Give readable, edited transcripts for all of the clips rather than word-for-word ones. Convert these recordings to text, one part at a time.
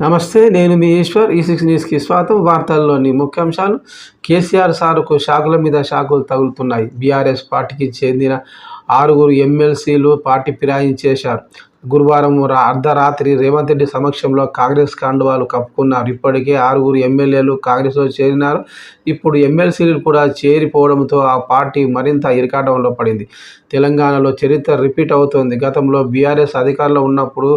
నమస్తే. నేను మీ ఈశ్వర్. ఈ6 న్యూస్‌కి స్వాగతం. వార్తల్లోని ముఖ్యాంశాలు. కేసీఆర్ సారుకు షాకుల మీద షాకులు తగులుతున్నాయి. బీఆర్ఎస్ పార్టీకి చెందిన 6 ఎమ్మెల్సీలు పార్టీ ఫిరాయించేశారు. గురువారం అర్ధరాత్రి రేవంత్ రెడ్డి సమక్షంలో కాంగ్రెస్ కండువాలు కప్పుకున్నారు. ఇప్పటికే 6 ఎమ్మెల్యేలు కాంగ్రెస్లో చేరినారు. ఇప్పుడు ఎమ్మెల్సీలు కూడా చేరిపోవడంతో ఆ పార్టీ మరింత ఇరకాటంలో పడింది. తెలంగాణలో చరిత్ర రిపీట్ అవుతోంది. గతంలో బీఆర్ఎస్ అధికారంలో ఉన్నప్పుడు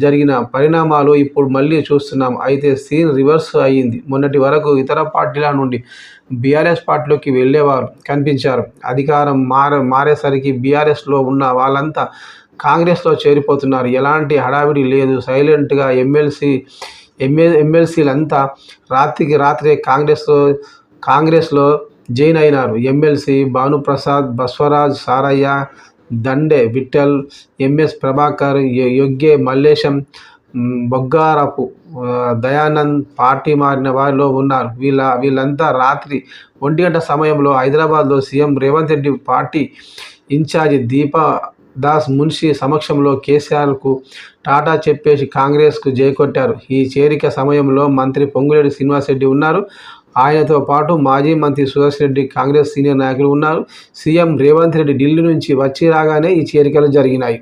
జరిగిన పరిణామాలు ఇప్పుడు మళ్ళీ చూస్తున్నాం. అయితే సీన్ రివర్స్ అయ్యింది. మొన్నటి వరకు ఇతర పార్టీల నుండి బీఆర్ఎస్ పార్టీలోకి వెళ్ళేవారు కనిపించారు. అధికారం మారేసరికి బీఆర్ఎస్లో ఉన్న వాళ్ళంతా కాంగ్రెస్లో చేరిపోతున్నారు. ఎలాంటి హడావిడి లేదు. సైలెంట్గా ఎమ్మెల్సీలంతా రాత్రికి రాత్రే కాంగ్రెస్లో జాయిన్ అయినారు. MLC Bhanuprasad, Baswaraj, Saraiah, Dande Vittal, MS Prabhakar, Yegge Mallesham, Boggarapu Dayanand party మారిన వారిలో ఉన్నారు. వీళ్ళంతా రాత్రి 1 గంట సమయంలో హైదరాబాద్లో CM Revanth Reddy, party incharge Deepadas Munshi సమక్షంలో కేసీఆర్కు టాటా చెప్పేసి కాంగ్రెస్కు జైకొట్టారు. ఈ చేరిక సమయంలో మంత్రి పొంగులేటి శ్రీనివాసరెడ్డి ఉన్నారు. ఆయనతో పాటు మాజీ మంత్రి సుదర్శన్ రెడ్డి, కాంగ్రెస్ సీనియర్ నాయకులు ఉన్నారు. సీఎం రేవంత్ రెడ్డి ఢిల్లీ నుంచి వచ్చి రాగానే ఈ చేరికలు జరిగినాయి.